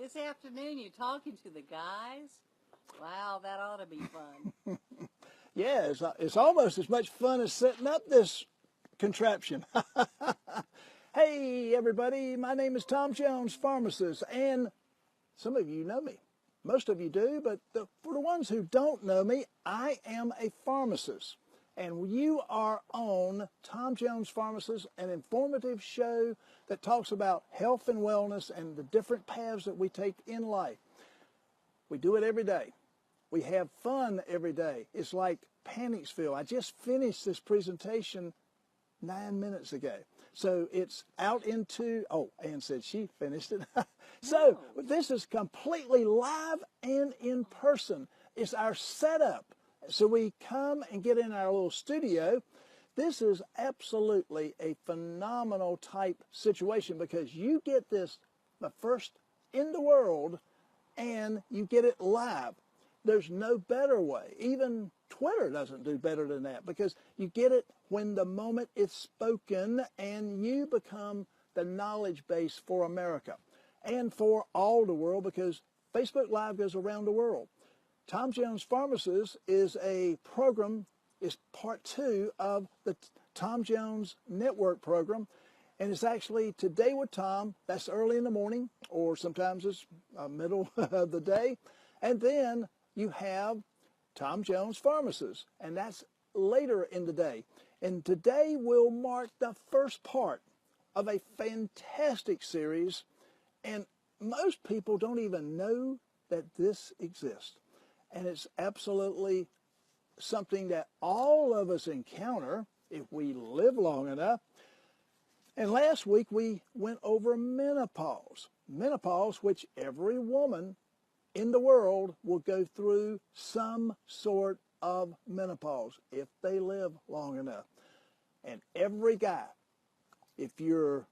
this afternoon you're talking to the guys? Wow, that ought to be fun. Yeah, it's almost as much fun as setting up this contraption. Hey, everybody, my name is Tom Jones, Pharmacist, and some of you know me. Most of you do, but for the ones who don't know me, I am a pharmacist. And you are on Tom Jones Pharmacist, an informative show that talks about health and wellness and the different paths that we take in life. We do it every day. We have fun every day. It's like Panicsville. I just finished this presentation 9 minutes ago. So it's out into, oh, Ann said she finished it. So this is completely live and in person. It's our setup. So we come and get in our little studio. This is absolutely a phenomenal type situation because you get this the first in the world and you get it live. There's no better way. Even Twitter doesn't do better than that because you get it when the moment it's spoken and you become the knowledge base for America and for all the world because Facebook Live goes around the world. Tom Jones Pharmacist is a program, is part 2 of the Tom Jones Network program. And it's actually Today with Tom. That's early in the morning, or sometimes it's middle of the day. And then you have Tom Jones Pharmacist, and that's later in the day. And today will mark the first part of a fantastic series, and most people don't even know that this exists. And it's absolutely something that all of us encounter if we live long enough. And last week we went over menopause. Menopause, which every woman in the world will go through some sort of menopause if they live long enough. And every guy, if you're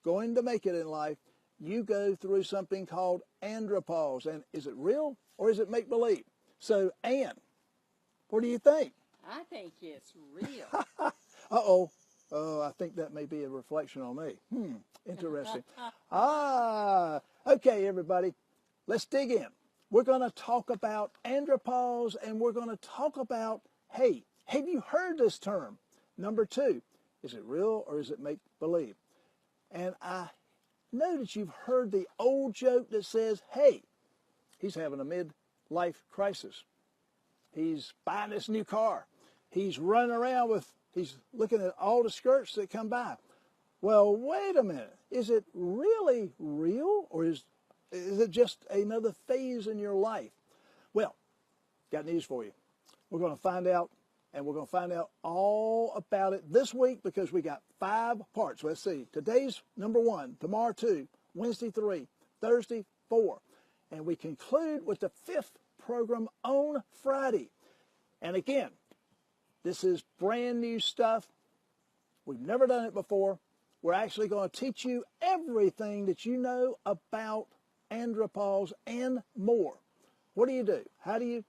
going to make it in life, you go through something called andropause. And is it real or is it make-believe? So, Ann, what do you think? I think it's real. Uh-oh. Oh, I think that may be a reflection on me. Interesting. Okay, everybody, let's dig in. We're going to talk about andropause, and we're going to talk about, hey, have you heard this term? Number 2, is it real or is it make-believe? And I know that you've heard the old joke that says, hey, he's having a midlife crisis. He's buying this new car. He's running around with, he's looking at all the skirts that come by. Well, wait a minute. Is it really real or is it just another phase in your life? Well, got news for you. We're going to find out, and we're going to find out all about it this week because we got 5 parts. Let's see. Today's number 1, tomorrow 2, Wednesday 3, Thursday 4. And we conclude with the 5th program on Friday. And again, this is brand new stuff. We've never done it before. We're actually going to teach you everything that you know about andropause and more. What do you do? How do you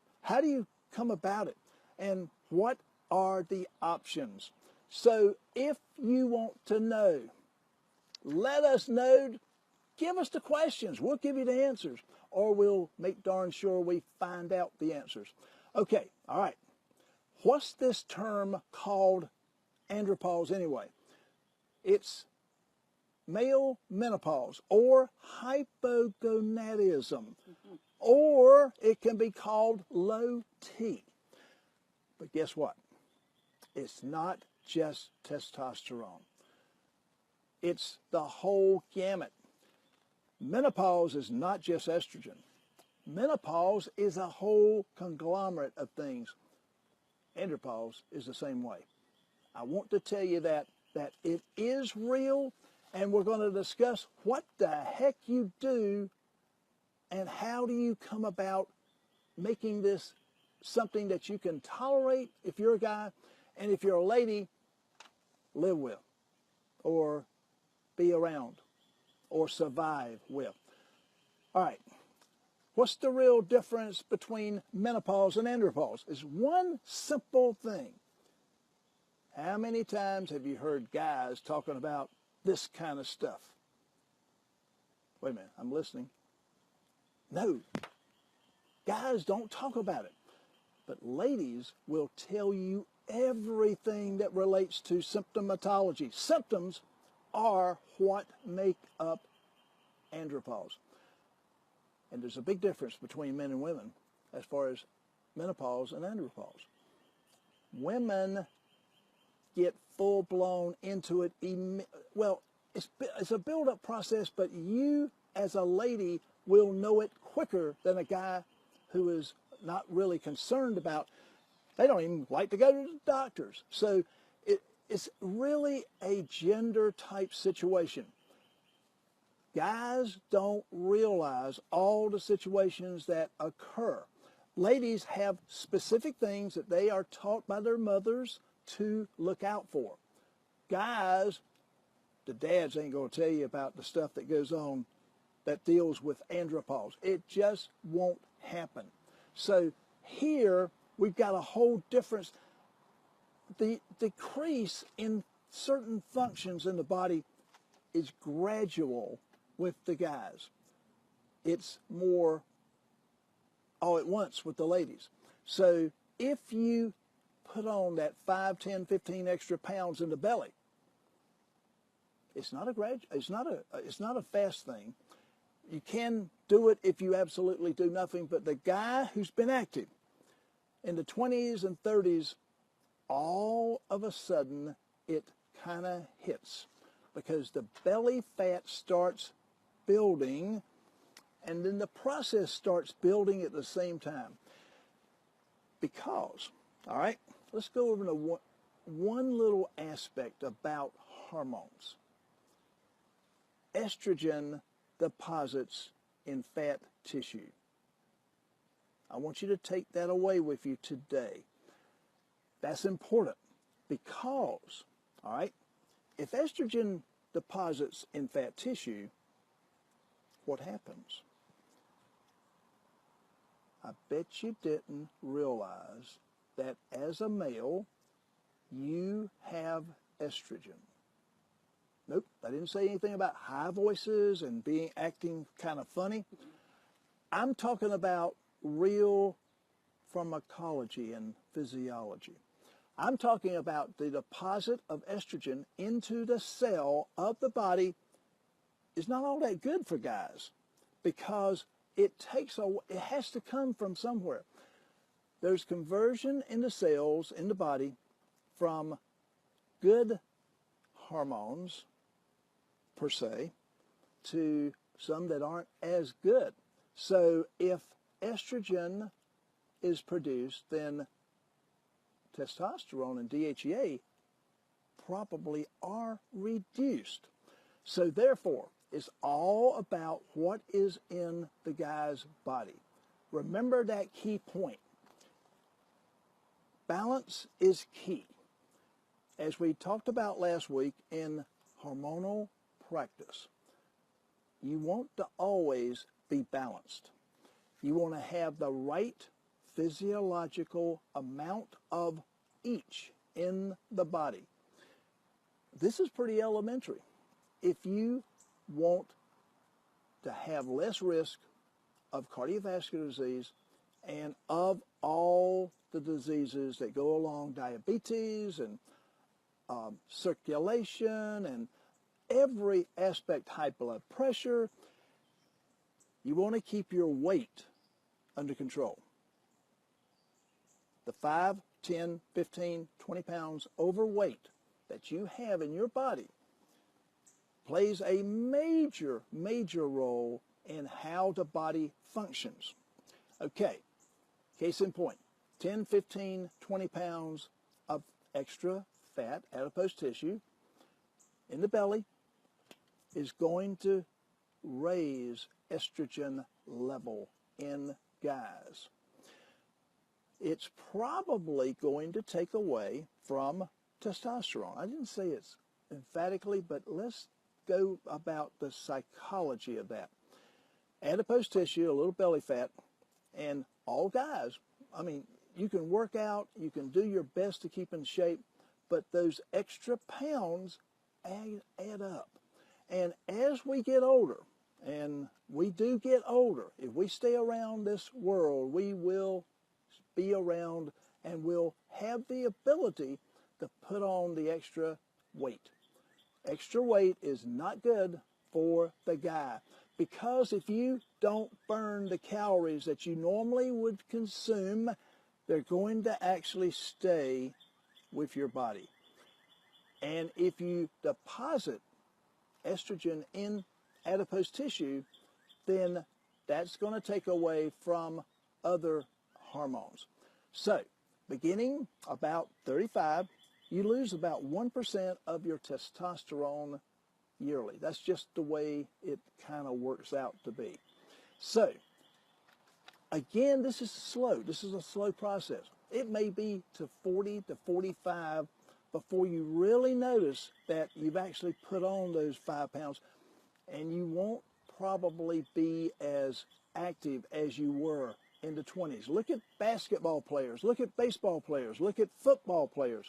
come about it? And what are the options? So if you want to know, let us know. Give us the questions. We'll give you the answers, or we'll make darn sure we find out the answers. Okay, all right. What's this term called andropause anyway? It's male menopause or hypogonadism, or it can be called low T. But guess what? It's not just testosterone. It's the whole gamut. Menopause is not just estrogen. Menopause is a whole conglomerate of things. Andropause is the same way. I want to tell you that it is real, and we're going to discuss what the heck you do and how do you come about making this something that you can tolerate if you're a guy, and if you're a lady, live with or be around or survive with. All right. What's the real difference between menopause and andropause? It's one simple thing. How many times have you heard guys talking about this kind of stuff? Wait a minute, I'm listening. No, guys don't talk about it. But ladies will tell you everything that relates to symptomatology. Symptoms are what make up andropause. And there's a big difference between men and women as far as menopause and andropause. Women get full-blown into it. Well, it's a build-up process, but you as a lady will know it quicker than a guy who is not really concerned about. They don't even like to go to the doctors. So it's really a gender-type situation. Guys don't realize all the situations that occur. Ladies have specific things that they are taught by their mothers to look out for. Guys, the dads ain't going to tell you about the stuff that goes on that deals with andropause. It just won't happen. So here we've got a whole difference. The decrease in certain functions in the body is gradual with the guys. It's more all at once with the ladies. So if you put on that 5, 10, 15 extra pounds in the belly, it's not a fast thing. You can do it if you absolutely do nothing, but the guy who's been active in the 20s and 30s, all of a sudden it kind of hits because the belly fat starts building, and then the process starts building at the same time. Because, all right, let's go over to one little aspect about hormones. Estrogen deposits in fat tissue. I want you to take that away with you today. That's important because, all right, if estrogen deposits in fat tissue, what happens? I bet you didn't realize that as a male, you have estrogen. Nope, I didn't say anything about high voices and acting kind of funny. I'm talking about real pharmacology and physiology. I'm talking about the deposit of estrogen into the cell of the body is not all that good for guys because it has to come from somewhere. There's conversion in the cells in the body from good hormones per se to some that aren't as good. So if estrogen is produced, then testosterone and DHEA probably are reduced. So therefore, it's all about what is in the guy's body. Remember that key point. Balance is key. As we talked about last week in hormonal practice, you want to always be balanced. You want to have the right physiological amount of each in the body. This is pretty elementary. If you want to have less risk of cardiovascular disease and of all the diseases that go along, diabetes and circulation and every aspect, high blood pressure, you want to keep your weight under control. The 5, 10, 15, 20 pounds overweight that you have in your body plays a major, major role in how the body functions. Okay, case in point, 10, 15, 20 pounds of extra fat, adipose tissue in the belly is going to raise estrogen level in guys. It's probably going to take away from testosterone. I didn't say it's emphatically, but let's go about the psychology of that. Adipose tissue, a little belly fat, and all guys, I mean, you can work out, you can do your best to keep in shape, but those extra pounds add up. And as we get older, And we do get older. If we stay around this world, we will be around and will have the ability to put on the extra weight. Extra weight is not good for the guy, because if you don't burn the calories that you normally would consume, they're going to actually stay with your body. And if you deposit estrogen in adipose tissue, then that's going to take away from other hormones. So, beginning about 35, you lose about 1% of your testosterone yearly. That's just the way it kind of works out to be. So, again, this is slow. This is a slow process. It may be to 40 to 45 before you really notice that you've actually put on those 5 pounds, and you won't probably be as active as you were in the 20s. Look at basketball players. Look at baseball players. Look at football players.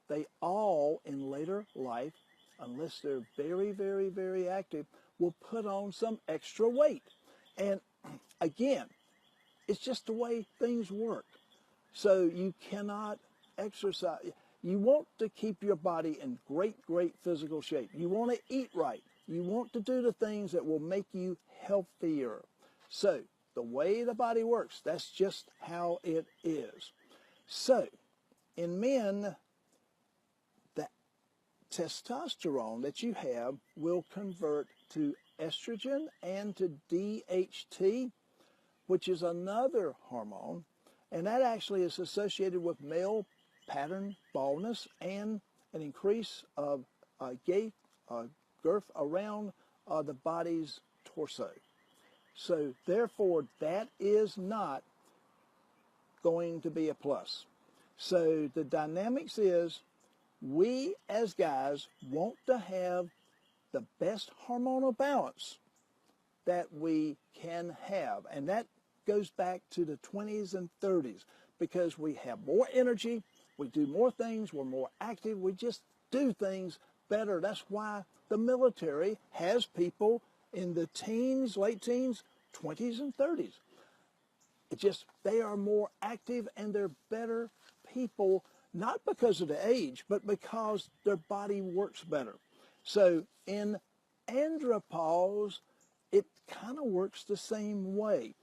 They all, in later life, unless they're very, very, very active, will put on some extra weight. And again, it's just the way things work. So you cannot exercise. You want to keep your body in great, great physical shape. You want to eat right. You want to do the things that will make you healthier. So the way the body works, that's just how it is. So in men, the testosterone that you have will convert to estrogen and to DHT, which is another hormone, and that actually is associated with male pattern baldness and an increase of girth around the body's torso. So therefore, that is not going to be a plus. So the dynamics is, we as guys want to have the best hormonal balance that we can have. And that goes back to the 20s and 30s, because we have more energy, we do more things, we're more active, we just do things better. That's why the military has people in the teens, late teens, 20s and 30s. It just, they are more active and they're better people, not because of the age, but because their body works better. So in Andropause, it kind of works the same way.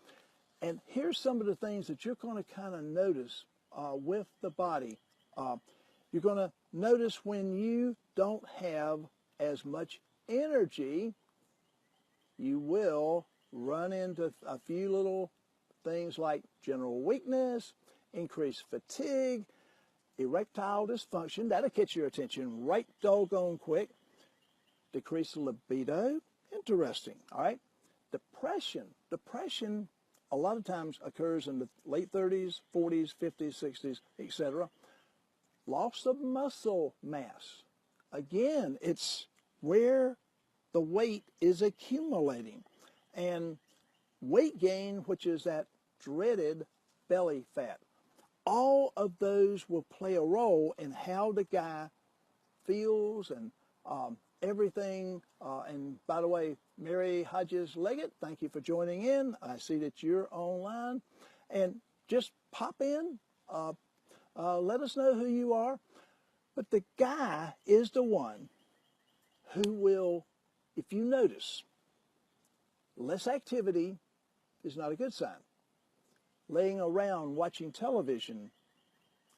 And here's some of the things that you're going to kind of notice with the body. You're going to notice when you don't have as much energy, you will run into a few little things like general weakness, increased fatigue, erectile dysfunction. That'll catch your attention right doggone quick. Decreased libido. Interesting. All right. Depression. Depression a lot of times occurs in the late 30s, 40s, 50s, 60s, etc. Loss of muscle mass. Again, it's where the weight is accumulating. And weight gain, which is that dreaded belly fat. All of those will play a role in how the guy feels and everything. And by the way, Mary Hodges-Leggett, thank you for joining in. I see that you're online. And just pop in. Let us know who you are. But the guy is the one who will, if you notice, less activity is not a good sign. Laying around watching television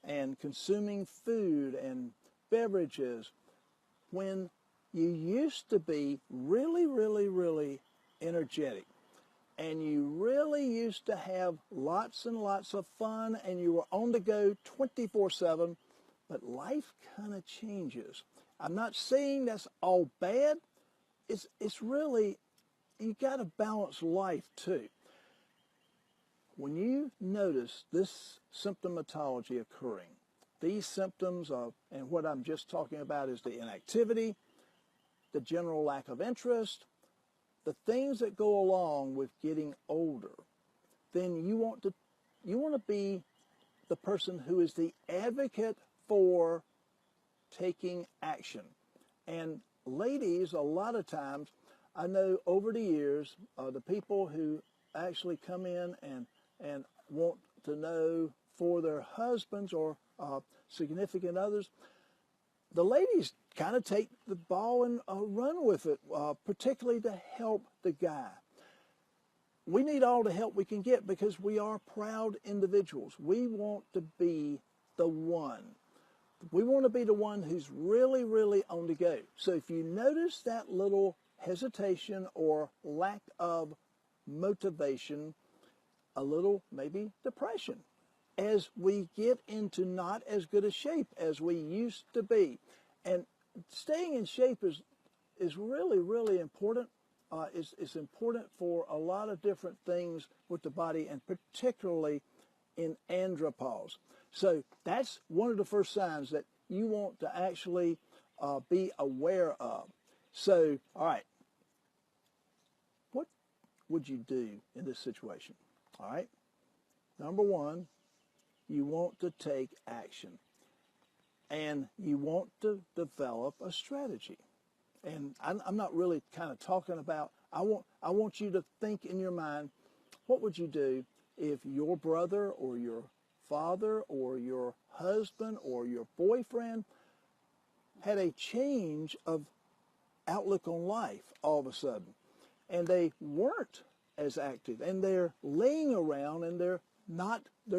and consuming food and beverages, when you used to be really, really, really energetic, and you really used to have lots and lots of fun, and you were on the go 24/7, but life kind of changes. I'm not saying that's all bad. It's really, you got to balance life too. When you notice this symptomatology occurring, these symptoms of, and what I'm just talking about is the inactivity, the general lack of interest, the things that go along with getting older, then you want to be the person who is the advocate for taking action. And ladies, a lot of times, I know over the years, the people who actually come in and want to know for their husbands or significant others, the ladies kind of take the ball and run with it, particularly to help the guy. We need all the help we can get because we are proud individuals. We want to be the one. We want to be the one who's really, really on the go. So if you notice that little hesitation or lack of motivation, a little maybe depression, as we get into not as good a shape as we used to be. And staying in shape is really, really important. It's important for a lot of different things with the body, and particularly in andropause. So that's one of the first signs that you want to actually be aware of. So, all right, what would you do in this situation? All right, number one, you want to take action, and you want to develop a strategy. And I'm not really kind of talking about, I want you to think in your mind, what would you do if your brother or your father or your husband or your boyfriend had a change of outlook on life all of a sudden, and they weren't as active, and they're laying around and they're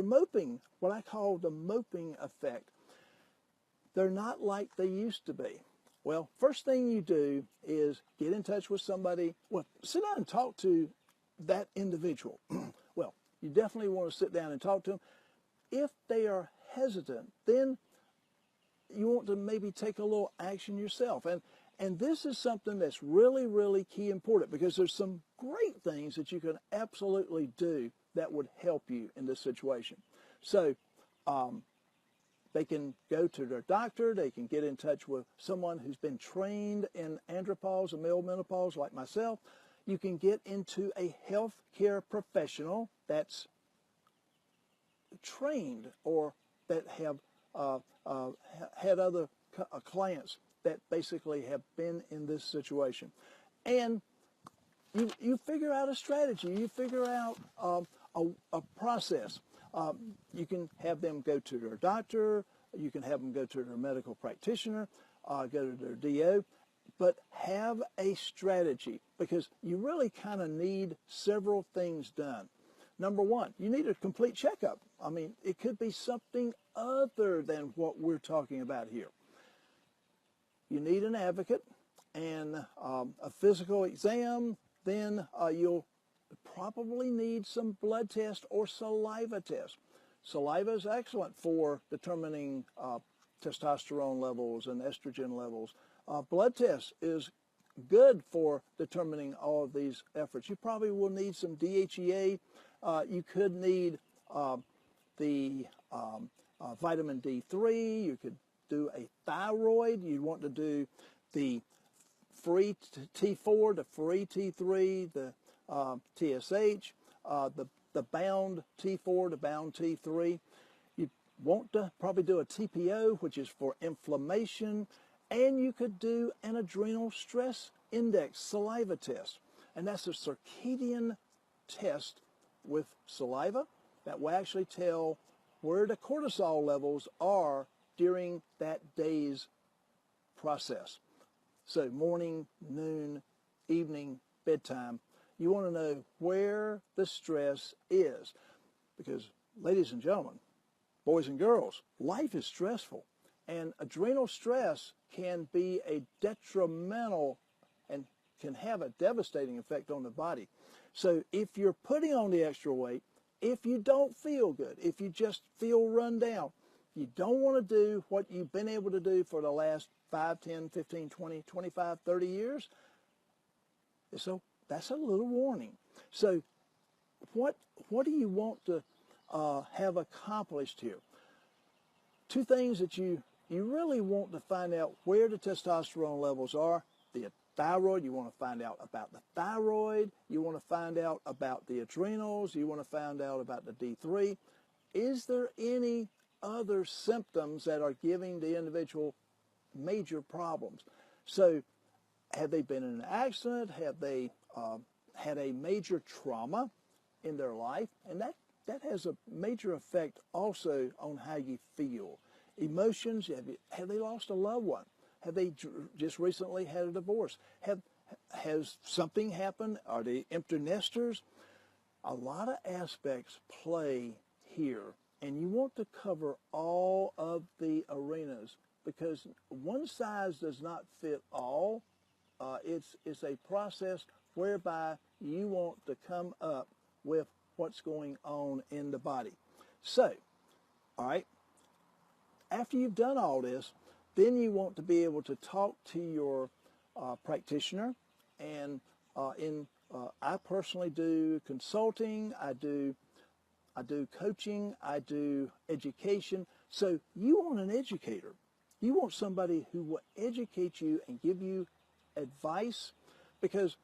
moping, what I call the moping effect. They're not like they used to be. Well, first thing you do is get in touch with somebody. Well, sit down and talk to that individual. Well, you definitely want to sit down and talk to them. If they are hesitant, then you want to maybe take a little action yourself. And this is something that's really, really key important, because there's some great things that you can absolutely do that would help you in this situation. So they can go to their doctor. They can get in touch with someone who's been trained in andropause and male menopause like myself. You can get into a healthcare professional that's trained or that have had other clients that basically have been in this situation. And you figure out a strategy. You figure out a process. You can have them go to their doctor. You can have them go to their medical practitioner, go to their DO. But have a strategy, because you really kind of need several things done. Number one, you need a complete checkup. I mean, it could be something other than what we're talking about here. You need an advocate and a physical exam. Then you'll probably need some blood test or saliva test. Saliva is excellent for determining testosterone levels and estrogen levels. Blood test is good for determining all of these efforts. You probably will need some DHEA. You could need the vitamin D3. You could do a thyroid. You'd want to do the free T4, the free T3, the TSH, the bound T4, the bound T3. You want to probably do a TPO, which is for inflammation, and you could do an adrenal stress index saliva test. And that's a circadian test with saliva that will actually tell where the cortisol levels are during that day's process. So morning, noon, evening, bedtime. You want to know where the stress is, because, ladies and gentlemen, boys and girls, life is stressful, and adrenal stress can be a detrimental and can have a devastating effect on the body. So if you're putting on the extra weight, if you don't feel good, if you just feel run down, you don't want to do what you've been able to do for the last 5, 10, 15, 20, 25, 30 years. So that's a little warning. So what do you want to have accomplished here? Two things that you really want to find out where the testosterone levels are. The thyroid, you want to find out about the thyroid. You want to find out about the adrenals. You want to find out about the D3. Is there any other symptoms that are giving the individual major problems? So have they been in an accident? Have they had a major trauma in their life? And that has a major effect also on how you feel. Emotions, have they lost a loved one? Have they just recently had a divorce? Has something happened? Are they empty nesters? A lot of aspects play here, and you want to cover all of the arenas because one size does not fit all. It's a process whereby you want to come up with what's going on in the body. So, all right, after you've done all this, then you want to be able to talk to your practitioner. And I personally do consulting, I do coaching, I do education. So you want an educator. You want somebody who will educate you and give you advice, because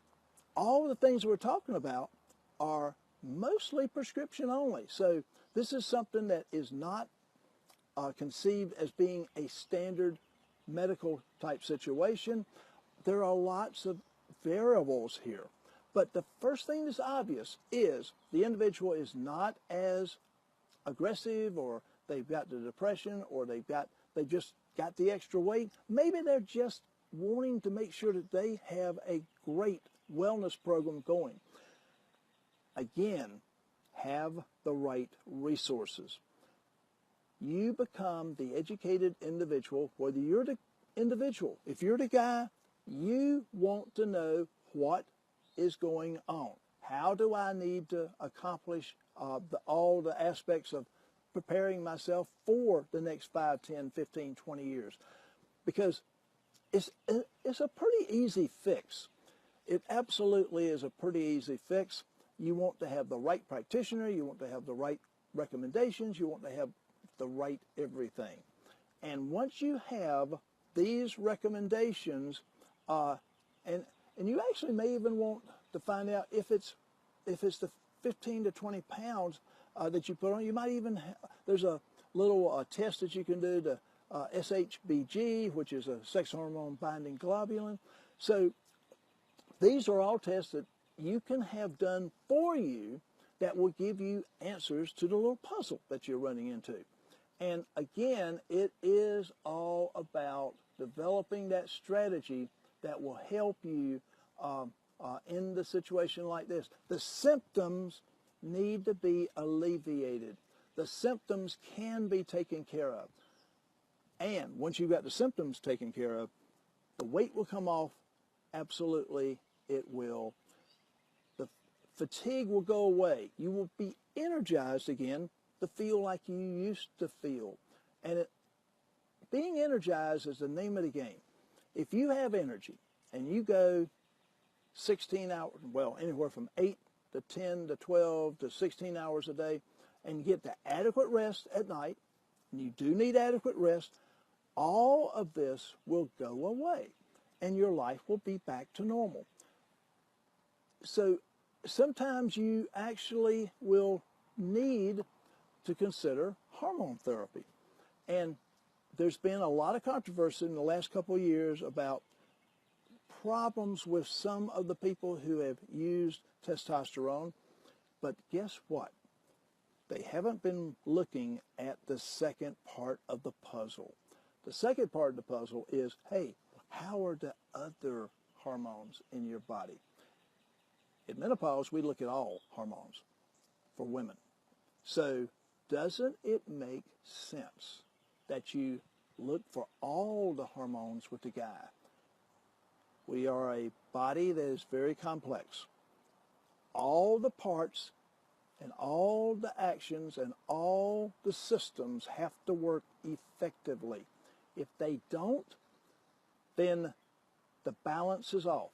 all the things we're talking about are mostly prescription only. So this is something that is not conceived as being a standard medical type situation. There are lots of variables here. But the first thing that's obvious is the individual is not as aggressive, or they've got the depression, or they just got the extra weight. Maybe they're just wanting to make sure that they have a great wellness program going. Again, have the right resources. You become the educated individual, whether you're the individual. If you're the guy, you want to know what is going on. How do I need to accomplish all the aspects of preparing myself for the next 5, 10, 15, 20 years? Because it's a pretty easy fix. It absolutely is a pretty easy fix. You want to have the right practitioner. You want to have the right recommendations. You want to have the right everything. And once you have these recommendations, and you actually may even want to find out if it's the 15 to 20 pounds that you put on. You might even there's a little test that you can do to SHBG, which is a sex hormone binding globulin. So these are all tests that you can have done for you that will give you answers to the little puzzle that you're running into. And again, it is all about developing that strategy that will help you in the situation like this. The symptoms need to be alleviated. The symptoms can be taken care of. And once you've got the symptoms taken care of, the weight will come off. Absolutely, it will. The fatigue will go away. You will be energized again to feel like you used to feel. And being energized is the name of the game. If you have energy and you go 16 hours, well, anywhere from 8 to 10 to 12 to 16 hours a day, and you get the adequate rest at night, and you do need adequate rest, all of this will go away, and your life will be back to normal. So sometimes you actually will need to consider hormone therapy. And there's been a lot of controversy in the last couple of years about problems with some of the people who have used testosterone. But guess what? They haven't been looking at the second part of the puzzle. The second part of the puzzle is, hey, how are the other hormones in your body? In menopause, we look at all hormones for women. So doesn't it make sense that you look for all the hormones with the guy? We are a body that is very complex. All the parts and all the actions and all the systems have to work effectively. If they don't, then the balance is off.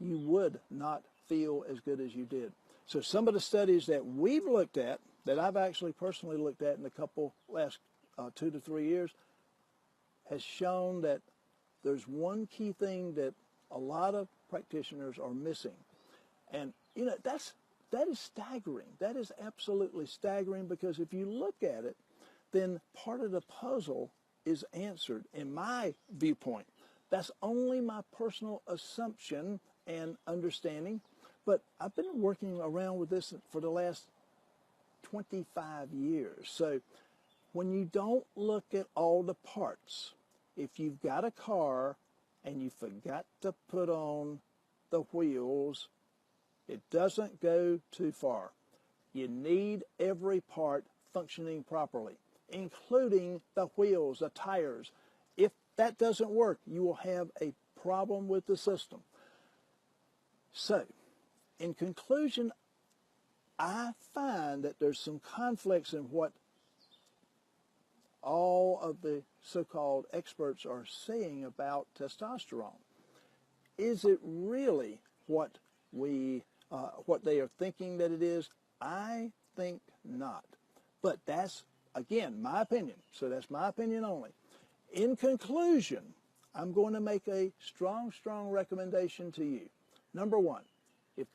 You would not feel as good as you did. So some of the studies that we've looked at, that I've actually personally looked at in the last 2 to 3 years, has shown that there's one key thing that a lot of practitioners are missing. And, you know, that is staggering. That is absolutely staggering, because if you look at it, then part of the puzzle is answered, in my viewpoint. That's only my personal assumption and understanding. But I've been working around with this for the last 25 years. So when you don't look at all the parts, if you've got a car and you forgot to put on the wheels, it doesn't go too far. You need every part functioning properly, including the wheels, the tires. If that doesn't work, you will have a problem with the system. So, in conclusion, I find that there's some conflicts in what all of the so-called experts are saying about testosterone. Is it really what they are thinking that it is? I think not. But that's, again, my opinion. So that's my opinion only. In conclusion, I'm going to make a strong, strong recommendation to you. Number one, if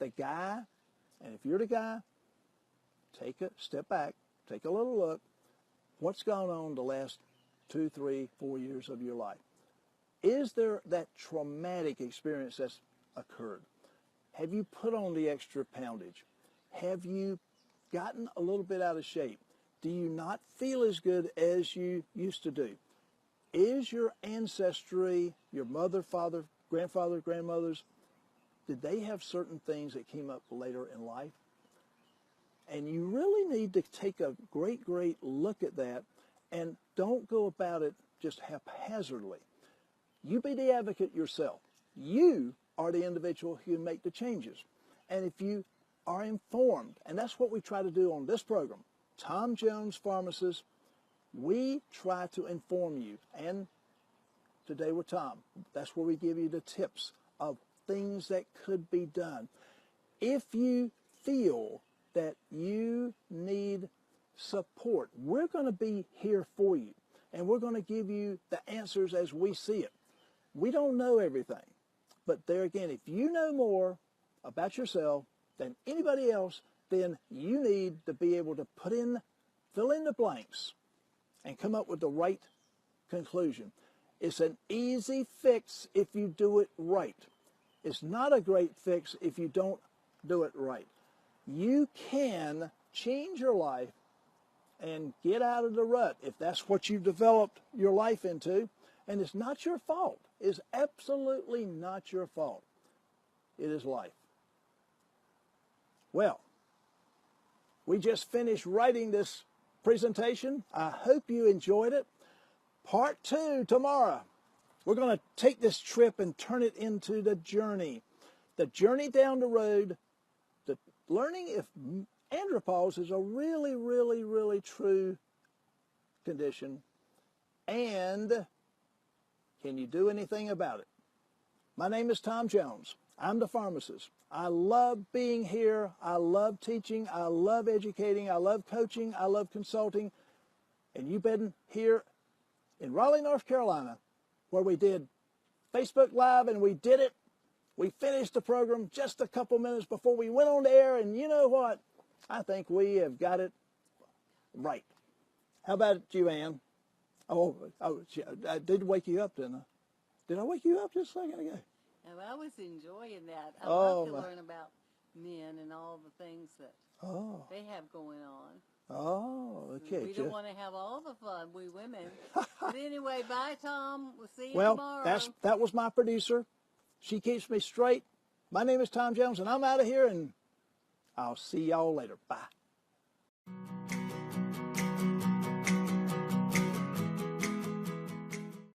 you're the guy, take a step back, take a little look. What's gone on the last 2, 3, 4 years of your life? Is there that traumatic experience that's occurred? Have you put on the extra poundage? Have you gotten a little bit out of shape? Do you not feel as good as you used to do? Is your ancestry, your mother, father, grandfather, grandmothers, did they have certain things that came up later in life? And you really need to take a great, great look at that, and don't go about it just haphazardly. You be the advocate yourself. You are the individual who can make the changes. And if you are informed, and that's what we try to do on this program, Tom Jones Pharmacist, we try to inform you. And today with Tom, that's where we give you the tips of things that could be done. If you feel that you need support, we're going to be here for you, and we're going to give you the answers as we see it. We don't know everything, but there again, if you know more about yourself than anybody else, then you need to be able to fill in the blanks and come up with the right conclusion. It's an easy fix if you do it right. It's not a great fix if you don't do it right. You can change your life and get out of the rut if that's what you've developed your life into, and it's not your fault. It's absolutely not your fault. It is life. Well, we just finished writing this presentation. I hope you enjoyed it. Part 2 tomorrow. We're going to take this trip and turn it into the journey down the road, learning if andropause is a really, really, really true condition, and can you do anything about it? My name is Tom Jones. I'm the pharmacist. I love being here. I love teaching. I love educating. I love coaching. I love consulting. And you've been here in Raleigh, North Carolina, where we did Facebook Live, and we did it. We finished the program just a couple minutes before we went on the air, and you know what? I think we have got it right. How about you, Ann? Oh, I did wake you up, didn't I? Did I wake you up just a second ago? And I was enjoying that. I love to learn about men and all the things that they have going on. Oh, okay. We don't want to have all the fun, we women. But anyway, bye, Tom. We'll see you tomorrow. That was my producer. She keeps me straight. My name is Tom Jones, and I'm out of here, and I'll see y'all later. Bye.